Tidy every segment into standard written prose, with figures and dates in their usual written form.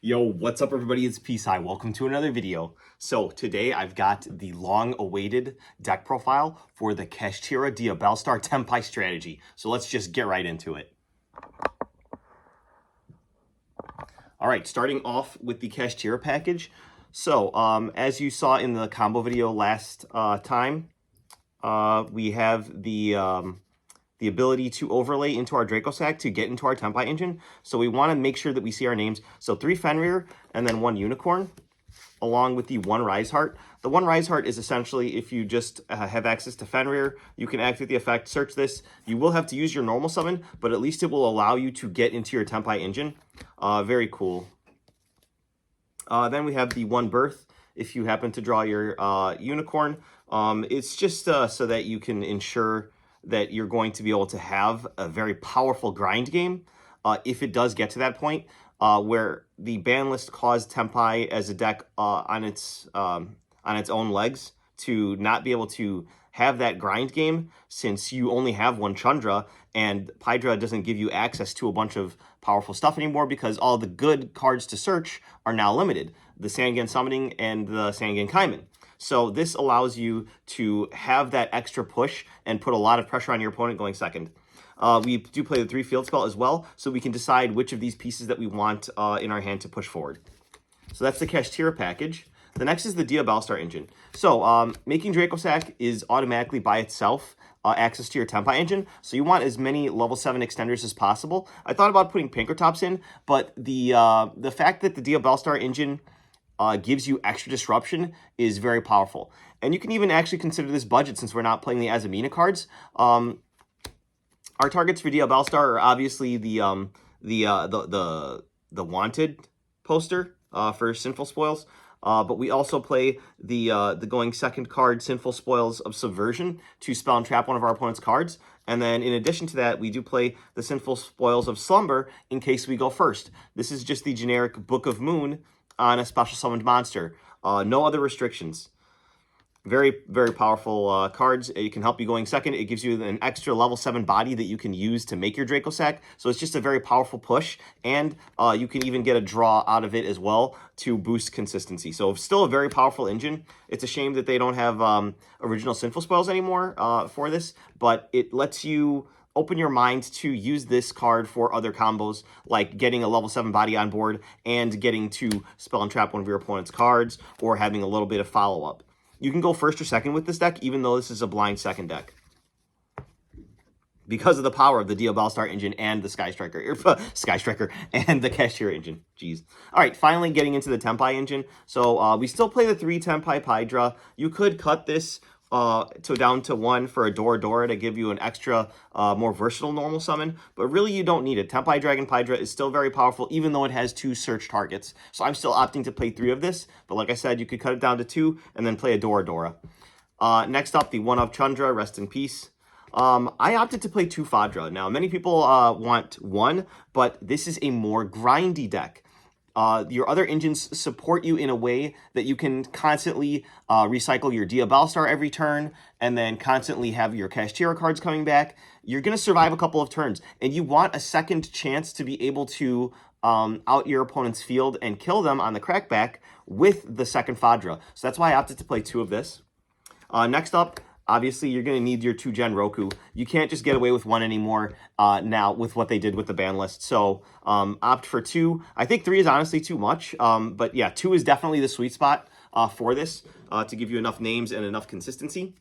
Yo, what's up everybody? It's Psai. Welcome to another video. So today I've got the long-awaited deck profile for the Kashtira Diabellstar Tenpai strategy. So let's just get right into it. All right, starting off with the Kashtira package. So as you saw in the combo video last time, we have the ability to overlay into our Draco Sack to get into our Tenpai engine. So we want to make sure that we see our names. So 3 Fenrir and then 1 Unicorn, along with the 1 Rise Heart. The 1 Rise Heart is essentially if you just have access to Fenrir, you can activate the effect, search this. You will have to use your normal summon, but at least it will allow you to get into your Tenpai engine. Very cool. Then we have the 1 Birth. If you happen to draw your Unicorn, it's just so that you can ensure that you're going to be able to have a very powerful grind game if it does get to that point where the ban list caused Tenpai as a deck on its own legs to not be able to have that grind game since you only have 1 Chandra and Pydra doesn't give you access to a bunch of powerful stuff anymore because all the good cards to search are now limited. The Sangan Summoning and the Sangan Kaiman. So this allows you to have that extra push and put a lot of pressure on your opponent going second. We do play the 3 field spell as well, so we can decide which of these pieces that we want in our hand to push forward. So that's the Kashtira package. The next is the Diabellstar engine. So making Draco Sack is automatically by itself access to your Tenpai engine, so you want as many level 7 extenders as possible. I thought about putting Pinkertops in, but the fact that the Diabellstar engine gives you extra disruption is very powerful. And you can even actually consider this budget since we're not playing the Azamina cards. Our targets for Diabellstar are obviously the Wanted poster for Sinful Spoils. But we also play the going second card, Sinful Spoils of Subversion, to spell and trap one of our opponent's cards. And then in addition to that, we do play the Sinful Spoils of Slumber in case we go first. This is just the generic Book of Moon on a special summoned monster. No other restrictions. Very, very powerful cards. It can help you going second. It gives you an extra level 7 body that you can use to make your Draco Sack. So it's just a very powerful push. And you can even get a draw out of it as well to boost consistency. So still a very powerful engine. It's a shame that they don't have original Sinful Spoils anymore for this. But it lets you open your mind to use this card for other combos, like getting a level 7 body on board and getting to spell and trap one of your opponent's cards, or having a little bit of follow-up. You can go first or second with this deck, even though this is a blind second deck, because of the power of the Diabellstar engine and the Sky Striker and the Kashtira engine. Jeez. All right, finally getting into the Tenpai engine. So we still play the 3 Tenpai Pydra. You could cut this down to 1 for a Dora to give you an extra, more versatile normal summon, but really you don't need it. Tenpai Dragon Pydra is still very powerful, even though it has 2 search targets. So I'm still opting to play 3 of this, but like I said, you could cut it down to 2 and then play a Dora. Next up, the 1-of Chandra, rest in peace. I opted to play 2 Fadra. Now, many people want 1, but this is a more grindy deck. Your other engines support you in a way that you can constantly recycle your Diabellstar every turn and then constantly have your Kashtira cards coming back. You're going to survive a couple of turns, and you want a second chance to be able to out your opponent's field and kill them on the crackback with the second Fadra. So that's why I opted to play 2 of this. Next up, obviously, you're going to need your 2-gen Roku. You can't just get away with 1 anymore now with what they did with the ban list. So opt for 2. I think 3 is honestly too much. But yeah, 2 is definitely the sweet spot for this to give you enough names and enough consistency.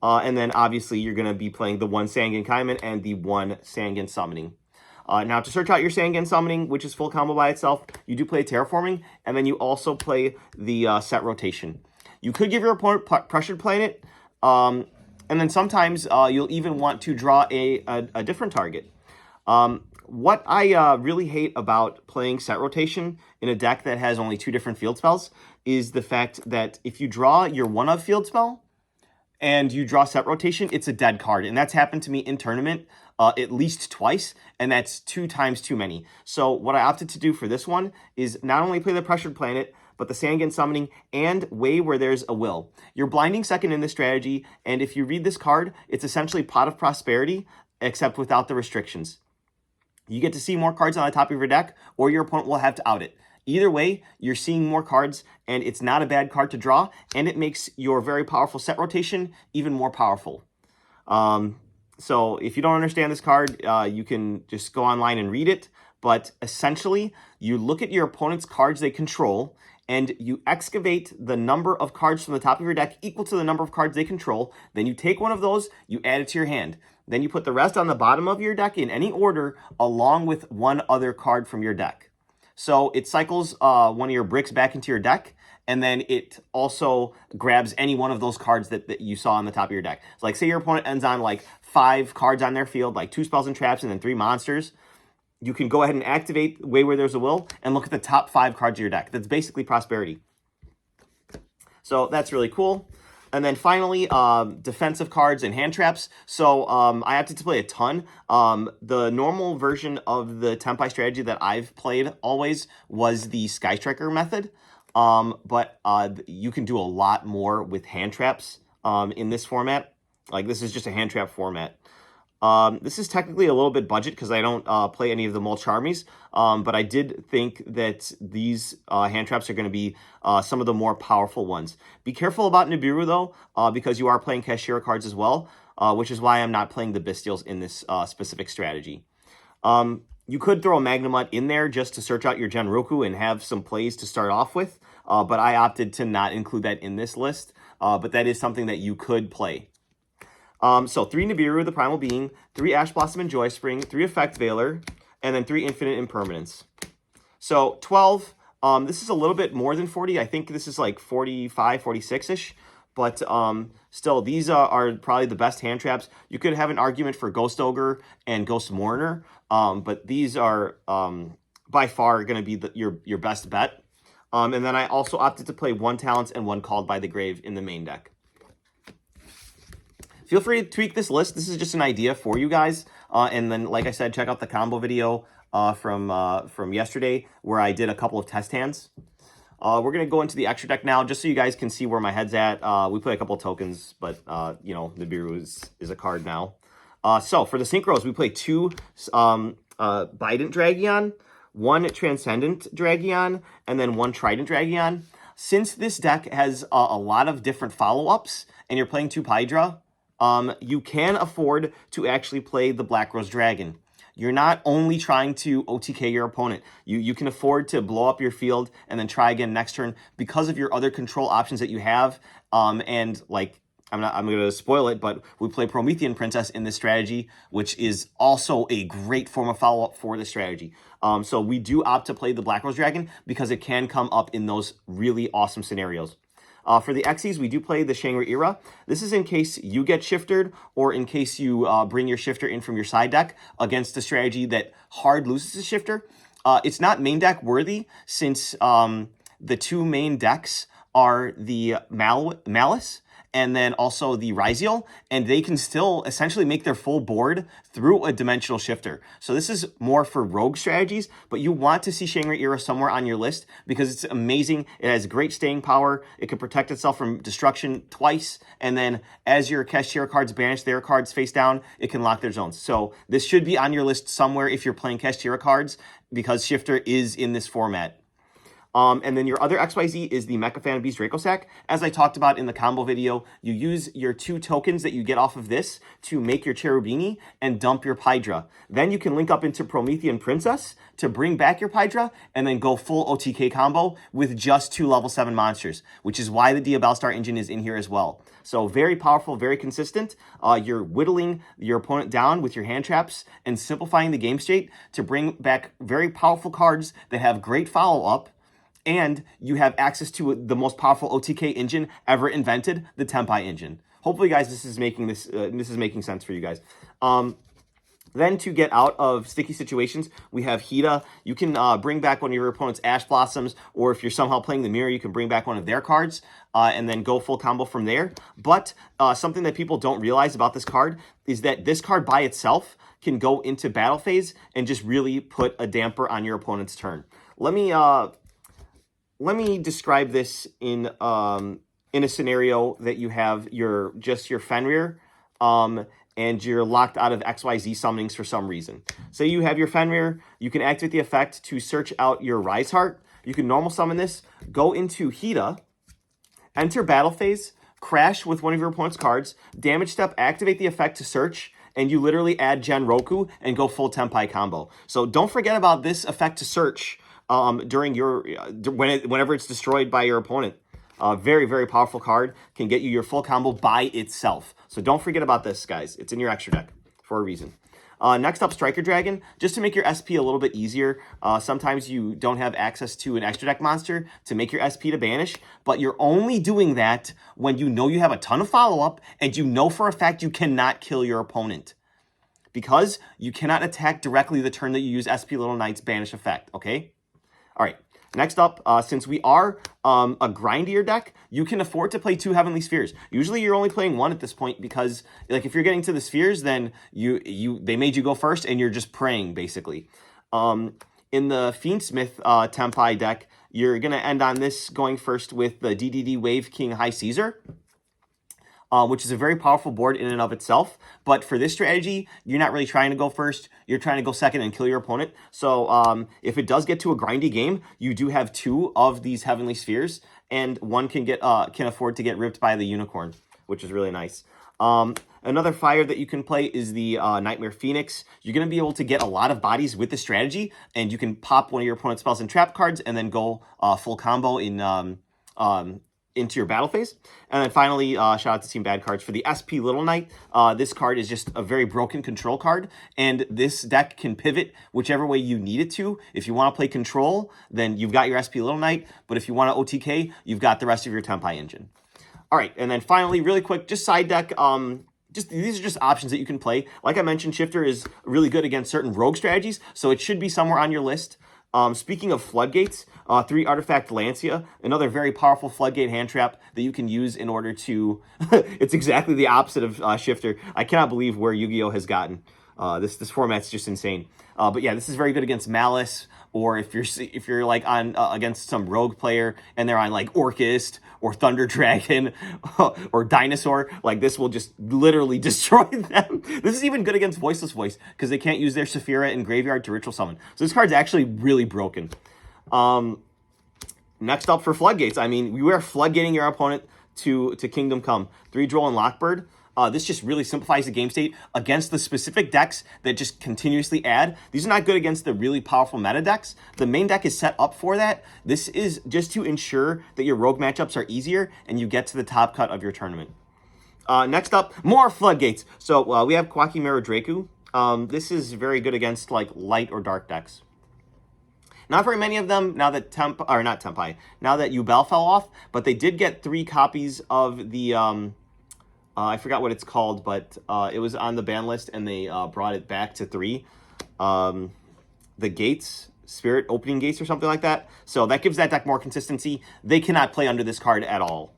And then obviously, you're going to be playing the 1 Sangan Kaiman and the 1 Sangan Summoning. Now, to search out your Sangan Summoning, which is full combo by itself, you do play Terraforming, and then you also play the Set Rotation. You could give your opponent Pressured Planet, and then sometimes you'll even want to draw a different target. What I really hate about playing Set Rotation in a deck that has only 2 different field spells is the fact that if you draw your 1-of field spell and you draw Set Rotation, it's a dead card. And that's happened to me in tournament at least twice, and that's 2 times too many. So what I opted to do for this one is not only play the Pressured Planet, but the Sangan Summoning and Way Where There's a Will. You're blinding second in this strategy, and if you read this card, it's essentially Pot of Prosperity, except without the restrictions. You get to see more cards on the top of your deck, or your opponent will have to out it. Either way, you're seeing more cards, and it's not a bad card to draw, and it makes your very powerful set rotation even more powerful. So if you don't understand this card, you can just go online and read it. But essentially, you look at your opponent's cards they control, and you excavate the number of cards from the top of your deck equal to the number of cards they control. Then you take one of those, you add it to your hand. Then you put the rest on the bottom of your deck in any order, along with one other card from your deck. So it cycles one of your bricks back into your deck, and then it also grabs any one of those cards that you saw on the top of your deck. So like, say your opponent ends on like 5 cards on their field, like 2 spells and traps and then 3 monsters. You can go ahead and activate Way Where There's a Will and look at the top 5 cards of your deck. That's basically prosperity. So that's really cool. And then finally, defensive cards and hand traps. So I opted to play a ton. The normal version of the Tenpai strategy that I've played always was the Sky Striker method. But you can do a lot more with hand traps in this format. Like, this is just a hand trap format. This is technically a little bit budget because I don't play any of the mulch armies, but I did think that these hand traps are going to be some of the more powerful ones. Be careful about Nibiru, though, because you are playing Kashtira cards as well, which is why I'm not playing the Bestials in this specific strategy. You could throw a Magnamut in there just to search out your Genroku and have some plays to start off with, but I opted to not include that in this list, but that is something that you could play. So 3 Nibiru, the Primal Being, 3 Ash Blossom and Joy Spring, 3 Effect Veiler, and then 3 Infinite Impermanence. So 12, this is a little bit more than 40. I think this is like 45, 46-ish. But still, these are probably the best hand traps. You could have an argument for Ghost Ogre and Ghost Mourner, but these are by far going to be your best bet. And then I also opted to play 1 Talents and 1 Called by the Grave in the main deck. Feel free to tweak this list. This is just an idea for you guys. And then, like I said, check out the combo video from yesterday where I did a couple of test hands. We're going to go into the extra deck now just so you guys can see where my head's at. We play a couple of tokens, but, you know, Nibiru is a card now. So for the Synchros, we play 2 Bident Dragion, 1 Transcendent Dragion, and then 1 Trident Dragion. Since this deck has a lot of different follow-ups, and you're playing 2 Pydra, you can afford to actually play the Black Rose Dragon. You're not only trying to OTK your opponent. You can afford to blow up your field and then try again next turn because of your other control options that you have. And like, I'm going to spoil it, but we play Promethean Princess in this strategy, which is also a great form of follow-up for this strategy. So we do opt to play the Black Rose Dragon because it can come up in those really awesome scenarios. For the Xyz, we do play the Shangri Era. This is in case you get shifted or in case you bring your shifter in from your side deck against a strategy that hard loses a shifter. It's not main deck worthy since the 2 main decks are the Malice and then also the Ryziel, and they can still essentially make their full board through a dimensional shifter. So this is more for rogue strategies, but you want to see Shangri Era somewhere on your list because it's amazing. It has great staying power. It can protect itself from destruction twice, and then as your Kashtira cards banish their cards face down, it can lock their zones. So this should be on your list somewhere if you're playing Kashtira cards because shifter is in this format. And then your other XYZ is the Mecha Fan Beast Dracosac. As I talked about in the combo video, you use your 2 tokens that you get off of this to make your Cherubini and dump your Pydra. Then you can link up into Promethean Princess to bring back your Pydra and then go full OTK combo with just 2 level 7 monsters, which is why the Diabellstar engine is in here as well. So very powerful, very consistent. You're whittling your opponent down with your hand traps and simplifying the game state to bring back very powerful cards that have great follow-up. And you have access to the most powerful OTK engine ever invented, the Tenpai engine. Hopefully, guys, this is making sense for you guys. Then to get out of sticky situations, we have Hida. You can bring back one of your opponent's Ash Blossoms, or if you're somehow playing the Mirror, you can bring back one of their cards and then go full combo from there. But something that people don't realize about this card is that this card by itself can go into battle phase and just really put a damper on your opponent's turn. Let me describe this in a scenario that you have your Fenrir, and you're locked out of XYZ summonings for some reason. Say you have your Fenrir, you can activate the effect to search out your Rise Heart. you can normal summon this, go into Hida, enter battle phase, crash with one of your opponent's cards, damage step, activate the effect to search, and you literally add Gen Roku and go full Tenpai combo. So don't forget about this effect to search during your whenever it's destroyed by your opponent. Very, very powerful card. Can get you your full combo by itself. So don't forget about this, guys. It's in your extra deck for a reason. Next up, Striker Dragon. Just to make your SP a little bit easier, sometimes you don't have access to an extra deck monster to make your SP to banish, but you're only doing that when you know you have a ton of follow-up and you know for a fact you cannot kill your opponent. Because you cannot attack directly the turn that you use SP Little Knight's banish effect, okay? All right. Next up, since we are a grindier deck, you can afford to play 2 Heavenly Spheres. Usually you're only playing 1 at this point because, like, if you're getting to the spheres, then they made you go first and you're just praying, basically. In the Fiendsmith Tenpai deck, you're going to end on this going first with the DDD Wave King High Caesar, which is a very powerful board in and of itself. But for this strategy, you're not really trying to go first. You're trying to go second and kill your opponent. So if it does get to a grindy game, you do have 2 of these Heavenly Spheres, and one can afford to get ripped by the Unicorn, which is really nice. Another fire that you can play is the Nightmare Phoenix. You're going to be able to get a lot of bodies with this strategy, and you can pop one of your opponent's spells and trap cards and then go full combo into your battle phase. And then finally, shout out to Team Bad Cards for the SP Little Knight. This card is just a very broken control card, and this deck can pivot whichever way you need it to. If you want to play control, then you've got your SP Little Knight, but if you want to OTK, you've got the rest of your Tenpai engine. All right, and then finally, really quick, just side deck, these are just options that you can play. Like I mentioned, Shifter is really good against certain rogue strategies, so it should be somewhere on your list. Speaking of Floodgates, 3 Artifact Lancia, another very powerful Floodgate hand trap that you can use in order to... It's exactly the opposite of Shifter. I cannot believe where Yu-Gi-Oh! Has gotten. This format's just insane. But yeah, this is very good against Malice, or if you're like on against some rogue player and they're on like Orchist or Thunder Dragon or Dinosaur, like this will just literally destroy them. This is even good against Voiceless Voice because they can't use their Saphira in Graveyard to ritual summon. So this card's actually really broken. Next up for Floodgates, I mean, we are floodgating your opponent to Kingdom Come. 3 Droll and Lockbird. This just really simplifies the game state against the specific decks that just continuously add. These are not good against the really powerful meta decks. The main deck is set up for that. This is just to ensure that your rogue matchups are easier and you get to the top cut of your tournament. Next up, more Floodgates. So we have Kwakimero Draku. This is very good against like light or dark decks. Not very many of them now that now that Yubel fell off, but they did get 3 copies of the I forgot what it's called, but it was on the ban list, and they brought it back to 3. The Gates, Spirit Opening Gates or something like that. So that gives that deck more consistency. They cannot play under this card at all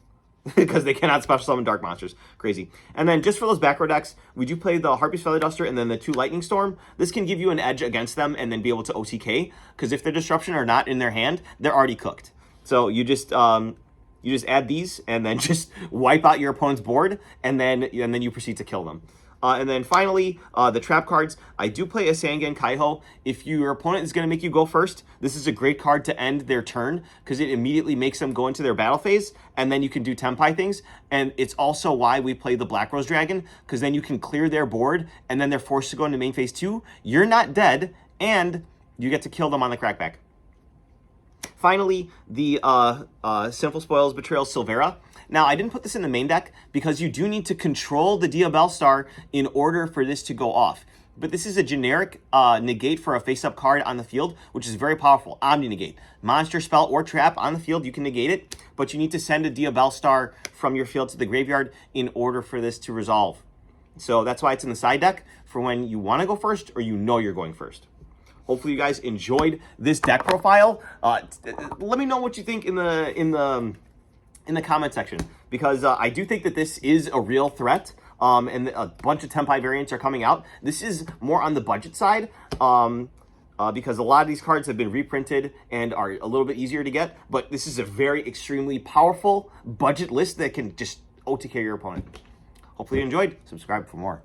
because they cannot special summon Dark Monsters. Crazy. And then just for those back row decks, we do play the Harpy's Feather Duster and then the 2 Lightning Storm. This can give you an edge against them and then be able to OTK, because if their Disruption are not in their hand, they're already cooked. So you just add these and then just wipe out your opponent's board, and then you proceed to kill them. And then finally, the trap cards. I do play a Sangan Kaiho. If your opponent is going to make you go first, this is a great card to end their turn because it immediately makes them go into their battle phase, and then you can do Tenpai things. And it's also why we play the Black Rose Dragon, because then you can clear their board, and then they're forced to go into main phase 2. You're not dead, and you get to kill them on the crackback. Finally, the Sinful Spoils Betrayal Silvera. Now, I didn't put this in the main deck because you do need to control the Diabellstar in order for this to go off. But this is a generic negate for a face-up card on the field, which is very powerful. Omni-negate. Monster, spell, or trap on the field, you can negate it, but you need to send a Diabellstar from your field to the graveyard in order for this to resolve. So that's why it's in the side deck for when you want to go first or you know you're going first. Hopefully you guys enjoyed this deck profile. Let me know what you think in the comment section, because I do think that this is a real threat, and a bunch of Tenpai variants are coming out. This is more on the budget side, because a lot of these cards have been reprinted and are a little bit easier to get, but this is a very extremely powerful budget list that can just OTK your opponent. Hopefully you enjoyed. Subscribe for more.